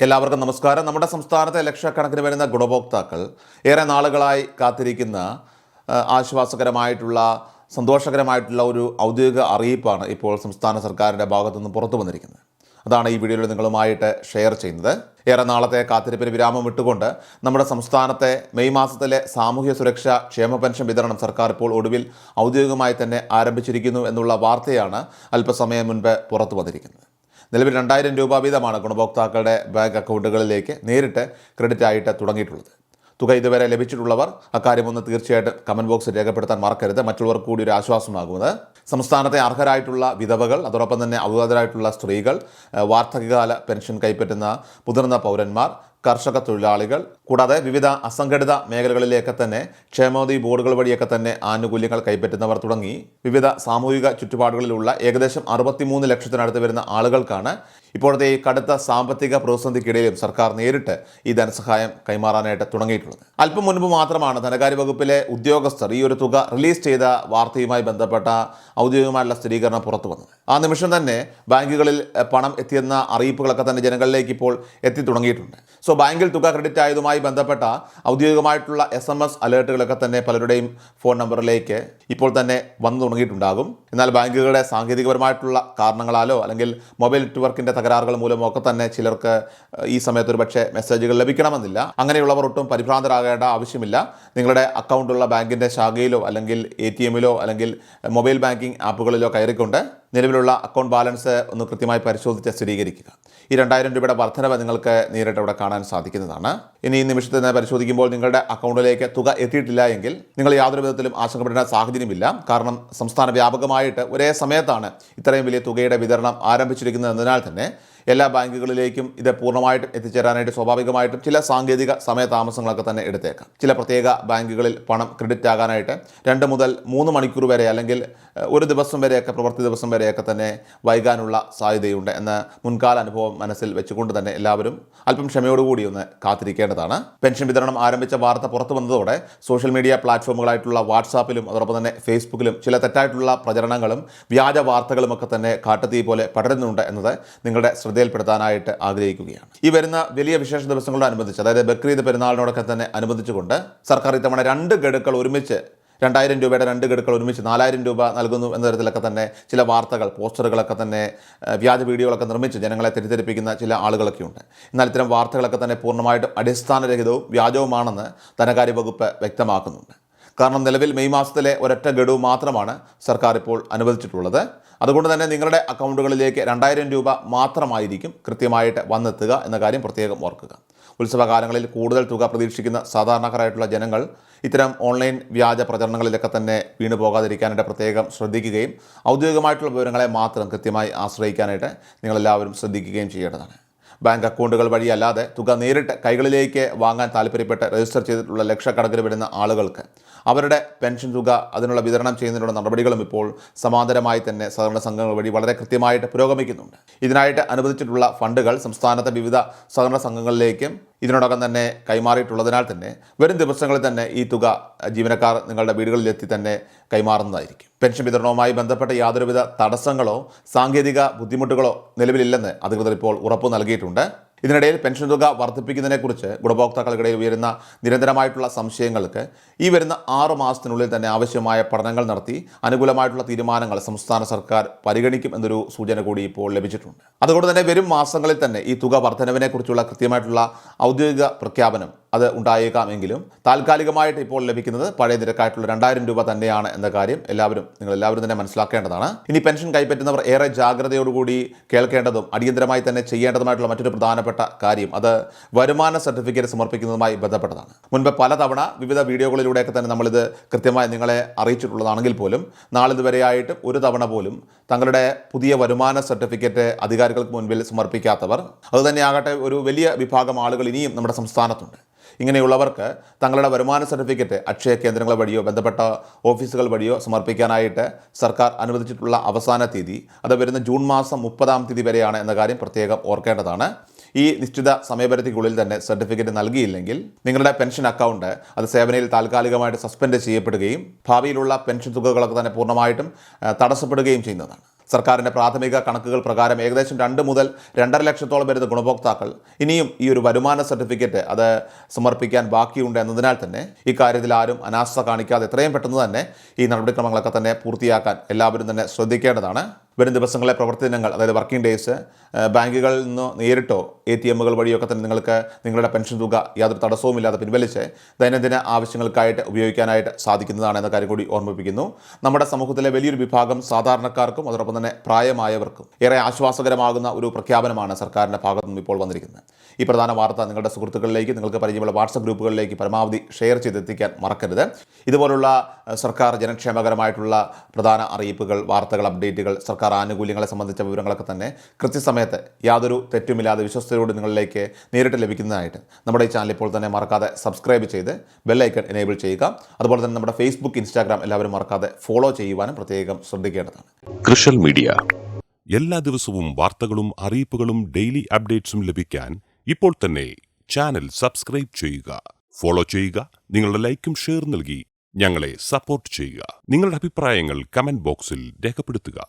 എല്ലാവർക്കും നമസ്കാരം. നമ്മുടെ സംസ്ഥാനത്തെ ലക്ഷക്കണക്കിന് വരുന്ന ഗുണഭോക്താക്കൾ ഏറെ നാളുകളായി കാത്തിരിക്കുന്ന ആശ്വാസകരമായിട്ടുള്ള സന്തോഷകരമായിട്ടുള്ള ഒരു ഔദ്യോഗിക അറിയിപ്പാണ് ഇപ്പോൾ സംസ്ഥാന സർക്കാരിൻ്റെ ഭാഗത്തുനിന്ന് പുറത്തു വന്നിരിക്കുന്നത്. അതാണ് ഈ വീഡിയോയിൽ നിങ്ങളുമായിട്ട് ഷെയർ ചെയ്യുന്നത്. ഏറെ നാളത്തെ കാത്തിരിപ്പിന് വിരാമം വിട്ടുകൊണ്ട് നമ്മുടെ സംസ്ഥാനത്തെ മെയ് മാസത്തിലെ സാമൂഹ്യ സുരക്ഷാ ക്ഷേമ പെൻഷൻ വിതരണം സർക്കാർ ഇപ്പോൾ ഒടുവിൽ ഔദ്യോഗികമായി തന്നെ ആരംഭിച്ചിരിക്കുന്നു എന്നുള്ള വാർത്തയാണ് അല്പസമയം മുൻപ് പുറത്തു വന്നിരിക്കുന്നത്. നിലവിൽ 2000 രൂപ വീതമാണ് ഗുണഭോക്താക്കളുടെ ബാങ്ക് അക്കൗണ്ടുകളിലേക്ക് നേരിട്ട് ക്രെഡിറ്റ് ആയിട്ട് തുടങ്ങിയിട്ടുള്ളത്. തുക ഇതുവരെ ലഭിച്ചിട്ടുള്ളവർ അക്കാര്യമൊന്ന് തീർച്ചയായിട്ടും കമൻറ്റ് ബോക്സിൽ രേഖപ്പെടുത്താൻ മറക്കരുത്. മറ്റുള്ളവർക്ക് കൂടി ഒരു ആശ്വാസമാകുന്നത് സംസ്ഥാനത്തെ അർഹരായിട്ടുള്ള വിധവകൾ, അതോടൊപ്പം തന്നെ അവിവാഹിതരായിട്ടുള്ള സ്ത്രീകൾ, വാർദ്ധക്യകാല പെൻഷൻ കൈപ്പറ്റുന്ന മുതിർന്ന പൗരന്മാർ, കർഷക തൊഴിലാളികൾ, കൂടാതെ വിവിധ അസംഘടിത മേഖലകളിലേക്ക് തന്നെ ക്ഷേമനിധി ബോർഡുകൾ വഴിയൊക്കെ തന്നെ ആനുകൂല്യങ്ങൾ കൈപ്പറ്റുന്നവർ തുടങ്ങി വിവിധ സാമൂഹിക ചുറ്റുപാടുകളിലുള്ള ഏകദേശം 63 ലക്ഷത്തിനടുത്ത് വരുന്ന ആളുകൾക്കാണ് ഇപ്പോഴത്തെ ഈ കടുത്ത സാമ്പത്തിക പ്രതിസന്ധിക്കിടയിലും സർക്കാർ നേരിട്ട് ഈ ധനസഹായം കൈമാറാനായിട്ട് തുടങ്ങിയിട്ടുള്ളത്. അല്പം മുൻപ് മാത്രമാണ് ധനകാര്യ വകുപ്പിലെ ഉദ്യോഗസ്ഥർ ഈ ഒരു തുക റിലീസ് ചെയ്ത വാർത്തയുമായി ബന്ധപ്പെട്ട ഔദ്യോഗികമായിട്ടുള്ള സ്ഥിരീകരണം പുറത്തു വന്നത്. ആ നിമിഷം തന്നെ ബാങ്കുകളിൽ പണം എത്തിയെന്ന അറിയിപ്പുകളൊക്കെ തന്നെ ജനങ്ങളിലേക്ക് ഇപ്പോൾ എത്തി തുടങ്ങിയിട്ടുണ്ട്. ബാങ്കിൽ തുക ക്രെഡിറ്റ് ആയതുമായി ബന്ധപ്പെട്ട ഔദ്യോഗികമായിട്ടുള്ള SMS അലേർട്ടുകളൊക്കെ തന്നെ പലരുടെയും ഫോൺ നമ്പറിലേക്ക് ഇപ്പോൾ തന്നെ വന്നു തുടങ്ങിയിട്ടുണ്ടാകും. എന്നാൽ ബാങ്കുകളുടെ സാങ്കേതികപരമായിട്ടുള്ള കാരണങ്ങളാലോ അല്ലെങ്കിൽ മൊബൈൽ നെറ്റ്വർക്കിൻ്റെ തകരാറുകൾ മൂലമോ ഒക്കെ തന്നെ ചിലർക്ക് ഈ സമയത്ത് ഒരു പക്ഷേ മെസ്സേജുകൾ ലഭിക്കണമെന്നില്ല. അങ്ങനെയുള്ളവർ ഒട്ടും പരിഭ്രാന്തരാകേണ്ട ആവശ്യമില്ല. നിങ്ങളുടെ അക്കൗണ്ടുള്ള ബാങ്കിൻ്റെ ശാഖയിലോ അല്ലെങ്കിൽ ATMിലോ അല്ലെങ്കിൽ മൊബൈൽ ബാങ്കിങ് ആപ്പുകളിലോ കയറിക്കൊണ്ട് നിലവിലുള്ള അക്കൗണ്ട് ബാലൻസ് ഒന്ന് കൃത്യമായി പരിശോധിച്ച് സ്ഥിരീകരിക്കുക. ഈ 2000 രൂപയുടെ വർധനവ് നിങ്ങൾക്ക് നേരിട്ട് ഇവിടെ കാണാൻ സാധിക്കുന്നതാണ്. ഇനി ഈ നിമിഷത്തിൽ തന്നെ പരിശോധിക്കുമ്പോൾ നിങ്ങളുടെ അക്കൗണ്ടിലേക്ക് തുക എത്തിയിട്ടില്ല എങ്കിൽ നിങ്ങൾ യാതൊരു വിധത്തിലും ആശങ്കപ്പെടേണ്ട സാഹചര്യമില്ല. കാരണം സംസ്ഥാന വ്യാപകമായിട്ട് ഒരേ സമയത്താണ് ഇത്രയും വലിയ തുകയുടെ വിതരണം ആരംഭിച്ചിരിക്കുന്നത് എന്നതിനാൽ തന്നെ എല്ലാ ബാങ്കുകളിലേക്കും ഇത് പൂർണ്ണമായിട്ടും എത്തിച്ചേരാനായിട്ട് സ്വാഭാവികമായിട്ടും ചില സാങ്കേതിക സമയതാമസങ്ങളൊക്കെ തന്നെ എടുത്തേക്കാം. ചില പ്രത്യേക ബാങ്കുകളിൽ പണം ക്രെഡിറ്റ് ആകാനായിട്ട് 2 മുതൽ 3 മണിക്കൂർ വരെ അല്ലെങ്കിൽ ഒരു ദിവസം വരെയൊക്കെ പ്രവൃത്തി ദിവസം വരെയൊക്കെ തന്നെ വൈകാനുള്ള സാധ്യതയുണ്ട് എന്ന മുൻകാല അനുഭവം മനസ്സിൽ വെച്ചുകൊണ്ട് തന്നെ എല്ലാവരും അല്പം ക്ഷമയോടുകൂടി ഒന്ന് കാത്തിരിക്കേണ്ടതാണ്. പെൻഷൻ വിതരണം ആരംഭിച്ച വാർത്ത പുറത്തു വന്നതോടെ സോഷ്യൽ മീഡിയ പ്ലാറ്റ്ഫോമുകളായിട്ടുള്ള വാട്സാപ്പിലും അതോടൊപ്പം തന്നെ ഫേസ്ബുക്കിലും ചില തെറ്റായിട്ടുള്ള പ്രചരണങ്ങളും വ്യാജ വാർത്തകളും ഒക്കെ തന്നെ കാട്ടുതീ പോലെ പടരുന്നുണ്ട് എന്നത് നിങ്ങളുടെ ശ്രദ്ധയിൽപ്പെടുത്താനായിട്ട് ആഗ്രഹിക്കുകയാണ്. ഈ വരുന്ന വലിയ വിശേഷ ദിവസങ്ങളോടനുബന്ധിച്ച്, അതായത് ബക്രീദ് പെരുന്നാളിനോടൊക്കെ തന്നെ അനുബന്ധിച്ചുകൊണ്ട് സർക്കാർ ഇത്തവണ 2 ഗഡുക്കൾ ഒരുമിച്ച് 2000 രൂപയുടെ 2 ഗഡുക്കൾ ഒരുമിച്ച് 4000 രൂപ നൽകുന്നു എന്ന തരത്തിലൊക്കെ തന്നെ ചില വാർത്തകൾ, പോസ്റ്ററുകളൊക്കെ തന്നെ വ്യാജ വീഡിയോകളൊക്കെ നിർമ്മിച്ച് ജനങ്ങളെ തെറ്റിദ്ധരിപ്പിക്കുന്ന ചില ആളുകളൊക്കെ ഉണ്ട്. എന്നാൽ ഇത്തരം വാർത്തകളൊക്കെ തന്നെ പൂർണ്ണമായിട്ടും അടിസ്ഥാനരഹിതവും വ്യാജവുമാണെന്ന് ധനകാര്യ വകുപ്പ് വ്യക്തമാക്കുന്നുണ്ട്. കാരണം നിലവിൽ മെയ് മാസത്തിലെ ഒരൊറ്റ ഗഡു മാത്രമാണ് സർക്കാർ ഇപ്പോൾ അനുവദിച്ചിട്ടുള്ളത്. അതുകൊണ്ട് തന്നെ നിങ്ങളുടെ അക്കൗണ്ടുകളിലേക്ക് 2000 രൂപ മാത്രമായിരിക്കും കൃത്യമായിട്ട് വന്നെത്തുക എന്ന കാര്യം പ്രത്യേകം ഓർക്കുക. ഉത്സവകാലങ്ങളിൽ കൂടുതൽ തുക പ്രതീക്ഷിക്കുന്ന സാധാരണക്കാരായിട്ടുള്ള ജനങ്ങൾ ഇത്തരം ഓൺലൈൻ വ്യാജ പ്രചരണങ്ങളിലൊക്കെ തന്നെ വീണു പോകാതിരിക്കാനായിട്ട് പ്രത്യേകം ശ്രദ്ധിക്കുകയും ഔദ്യോഗികമായിട്ടുള്ള വിവരങ്ങളെ മാത്രം കൃത്യമായി ആശ്രയിക്കാനായിട്ട് നിങ്ങളെല്ലാവരും ശ്രദ്ധിക്കുകയും ചെയ്യേണ്ടതാണ്. ബാങ്ക് അക്കൗണ്ടുകൾ വഴിയല്ലാതെ തുക നേരിട്ട് കൈകളിലേക്ക് വാങ്ങാൻ താല്പര്യപ്പെട്ട് രജിസ്റ്റർ ചെയ്തിട്ടുള്ള ലക്ഷക്കണക്കിന് വരുന്ന ആളുകൾക്ക് അവരുടെ പെൻഷൻ തുക അതിനുള്ള വിതരണം ചെയ്യുന്നതിനുള്ള നടപടികളും ഇപ്പോൾ സമാന്തരമായി തന്നെ സഹകരണ സംഘങ്ങൾ വഴി വളരെ കൃത്യമായിട്ട് പുരോഗമിക്കുന്നുണ്ട്. ഇതിനായിട്ട് അനുവദിച്ചിട്ടുള്ള ഫണ്ടുകൾ സംസ്ഥാനത്തെ വിവിധ സഹകരണ സംഘങ്ങളിലേക്കും ഇതിനോടകം തന്നെ കൈമാറിയിട്ടുള്ളതിനാൽ തന്നെ വരും ദിവസങ്ങളിൽ തന്നെ ഈ തുക ജീവനക്കാർ നിങ്ങളുടെ വീടുകളിലെത്തി തന്നെ കൈമാറുന്നതായിരിക്കും. പെൻഷൻ വിതരണവുമായി ബന്ധപ്പെട്ട യാതൊരുവിധ തടസ്സങ്ങളോ സാങ്കേതിക ബുദ്ധിമുട്ടുകളോ നിലവിലില്ലെന്ന് അധികൃതർ ഇപ്പോൾ ഉറപ്പു നൽകിയിട്ടുണ്ട്. ഇതിനിടയിൽ പെൻഷൻ തുക വർദ്ധിപ്പിക്കുന്നതിനെക്കുറിച്ച് ഗുണഭോക്താക്കൾക്കിടയിൽ ഉയരുന്ന നിരന്തരമായിട്ടുള്ള സംശയങ്ങൾക്ക് ഈ വരുന്ന 6 മാസത്തിനുള്ളിൽ തന്നെ ആവശ്യമായ പഠനങ്ങൾ നടത്തി അനുകൂലമായിട്ടുള്ള തീരുമാനങ്ങൾ സംസ്ഥാന സർക്കാർ പരിഗണിക്കും എന്നൊരു സൂചന കൂടി ഇപ്പോൾ ലഭിച്ചിട്ടുണ്ട്. അതുകൊണ്ട് തന്നെ വരും മാസങ്ങളിൽ തന്നെ ഈ തുക വർധനവിനെക്കുറിച്ചുള്ള കൃത്യമായിട്ടുള്ള ഔദ്യോഗിക പ്രഖ്യാപനം അത് ഉണ്ടായേക്കാമെങ്കിലും താൽക്കാലികമായിട്ട് ഇപ്പോൾ ലഭിക്കുന്നത് പഴയ നിരക്കായിട്ടുള്ള 2000 രൂപ തന്നെയാണ് എന്ന കാര്യം നിങ്ങളെല്ലാവരും തന്നെ മനസ്സിലാക്കേണ്ടതാണ്. ഇനി പെൻഷൻ കൈപ്പറ്റുന്നവർ ഏറെ ജാഗ്രതയോടുകൂടി കേൾക്കേണ്ടതും അടിയന്തരമായി തന്നെ ചെയ്യേണ്ടതുമായിട്ടുള്ള മറ്റൊരു പ്രധാനപ്പെട്ട കാര്യം അത് വരുമാന സർട്ടിഫിക്കറ്റ് സമർപ്പിക്കുന്നതുമായി ബന്ധപ്പെട്ടതാണ്. മുൻപ് പലതവണ വിവിധ വീഡിയോകളിലൂടെയൊക്കെ തന്നെ നമ്മളിത് കൃത്യമായി നിങ്ങളെ അറിയിച്ചിട്ടുള്ളതാണെങ്കിൽ പോലും നാളിതുവരെയായിട്ടും ഒരു തവണ പോലും തങ്ങളുടെ പുതിയ വരുമാന സർട്ടിഫിക്കറ്റ് അധികാരികൾക്ക് മുൻപിൽ സമർപ്പിക്കാത്തവർ, അതുതന്നെയാകട്ടെ ഒരു വലിയ വിഭാഗം ആളുകൾ ഇനിയും നമ്മുടെ സംസ്ഥാനത്തുണ്ട്. ഇങ്ങനെയുള്ളവർക്ക് തങ്ങളുടെ വരുമാന സർട്ടിഫിക്കറ്റ് അക്ഷയ കേന്ദ്രങ്ങൾ വഴിയോ ബന്ധപ്പെട്ട ഓഫീസുകൾ വഴിയോ സമർപ്പിക്കാനായിട്ട് സർക്കാർ അനുവദിച്ചിട്ടുള്ള അവസാന തീയതി അത് വരുന്ന ജൂൺ മാസം 30-ാം തീയതി വരെയാണ് എന്ന കാര്യം പ്രത്യേകം ഓർക്കേണ്ടതാണ്. ഈ നിശ്ചിത സമയപരിധിക്കുള്ളിൽ തന്നെ സർട്ടിഫിക്കറ്റ് നൽകിയില്ലെങ്കിൽ നിങ്ങളുടെ പെൻഷൻ അക്കൗണ്ട് അത് സേവനയിൽ താൽക്കാലികമായിട്ട് സസ്പെൻഡ് ചെയ്യപ്പെടുകയും ഭാവിയിലുള്ള പെൻഷൻ തുകകളൊക്കെ തന്നെ പൂർണ്ണമായിട്ടും തടസ്സപ്പെടുകയും ചെയ്യുന്നതാണ്. സർക്കാരിൻ്റെ പ്രാഥമിക കണക്കുകൾ പ്രകാരം ഏകദേശം 2 മുതൽ 2.5 ലക്ഷത്തോളം വരുന്ന ഗുണഭോക്താക്കൾ ഇനിയും ഈ ഒരു വരുമാന സർട്ടിഫിക്കറ്റ് അത് സമർപ്പിക്കാൻ ബാക്കിയുണ്ട് എന്നതിനാൽ തന്നെ ഇക്കാര്യത്തിൽ ആരും അനാസ്ഥ കാണിക്കാതെ എത്രയും പെട്ടെന്ന് തന്നെ ഈ നടപടിക്രമങ്ങളൊക്കെ തന്നെ പൂർത്തിയാക്കാൻ എല്ലാവരും തന്നെ ശ്രദ്ധിക്കേണ്ടതാണ്. വരും ദിവസങ്ങളിലെ പ്രവൃത്തി ദിനങ്ങൾ, അതായത് വർക്കിംഗ് ഡേയ്സ്, ബാങ്കുകളിൽ നിന്ന് നേരിട്ടോ ATMകൾ വഴിയൊക്കെ തന്നെ നിങ്ങൾക്ക് നിങ്ങളുടെ പെൻഷൻ തുക യാതൊരു തടസ്സവുമില്ലാതെ പിൻവലിച്ച് ദൈനംദിന ആവശ്യങ്ങൾക്കായിട്ട് ഉപയോഗിക്കാനായിട്ട് സാധിക്കുന്നതാണ് എന്ന കാര്യം കൂടി ഓർമ്മിപ്പിക്കുന്നു. നമ്മുടെ സമൂഹത്തിലെ വലിയൊരു വിഭാഗം സാധാരണക്കാർക്കും അതോടൊപ്പം തന്നെ പ്രായമായവർക്കും ഏറെ ആശ്വാസകരമാകുന്ന ഒരു പ്രഖ്യാപനമാണ് സർക്കാരിൻ്റെ ഭാഗത്തു നിന്നും ഇപ്പോൾ വന്നിരിക്കുന്നത്. ഈ പ്രധാന വാർത്ത നിങ്ങളുടെ സുഹൃത്തുക്കളിലേക്ക്, നിങ്ങൾക്ക് പരിചയമുള്ള വാട്സപ്പ് ഗ്രൂപ്പുകളിലേക്ക് പരമാവധി ഷെയർ ചെയ്തെത്തിക്കാൻ മറക്കരുത്. ഇതുപോലുള്ള സർക്കാർ ജനക്ഷേമകരമായിട്ടുള്ള പ്രധാന അറിയിപ്പുകൾ, വാർത്തകൾ, അപ്ഡേറ്റുകൾ, സർക്കാർ ആനുകൂല്യങ്ങളെ സംബന്ധിച്ച വിവരങ്ങളൊക്കെ തന്നെ കൃത്യസമയത്ത് യാതൊരു തെറ്റുമില്ലാതെ വിശ്വസ്തയോട് നിങ്ങളിലേക്ക് നേരിട്ട് ലഭിക്കുന്നതായിട്ട് നമ്മുടെ ഈ ചാനൽ ഇപ്പോൾ തന്നെ മറക്കാതെ സബ്സ്ക്രൈബ് ചെയ്ത് ബെല്ലൈക്കൺ എനേബിൾ ചെയ്യുക. അതുപോലെ തന്നെ നമ്മുടെ ഫേസ്ബുക്ക്, ഇൻസ്റ്റാഗ്രാം എല്ലാവരും മറക്കാതെ ഫോളോ ചെയ്യുവാനും പ്രത്യേകം ശ്രദ്ധിക്കേണ്ടതാണ്. കൃഷൽ മീഡിയ എല്ലാ ദിവസവും വാർത്തകളും അറിയിപ്പുകളും ഡെയിലി അപ്ഡേറ്റ്സും ലഭിക്കാൻ ഇപ്പോൾ തന്നെ ചാനൽ സബ്സ്ക്രൈബ് ചെയ്യുക, ഫോളോ ചെയ്യുക. നിങ്ങളുടെ ലൈക്കും ഷെയർ നൽകി ഞങ്ങളെ സപ്പോർട്ട് ചെയ്യുക. നിങ്ങളുടെ അഭിപ്രായങ്ങൾ കമന്റ് ബോക്സിൽ രേഖപ്പെടുത്തുക.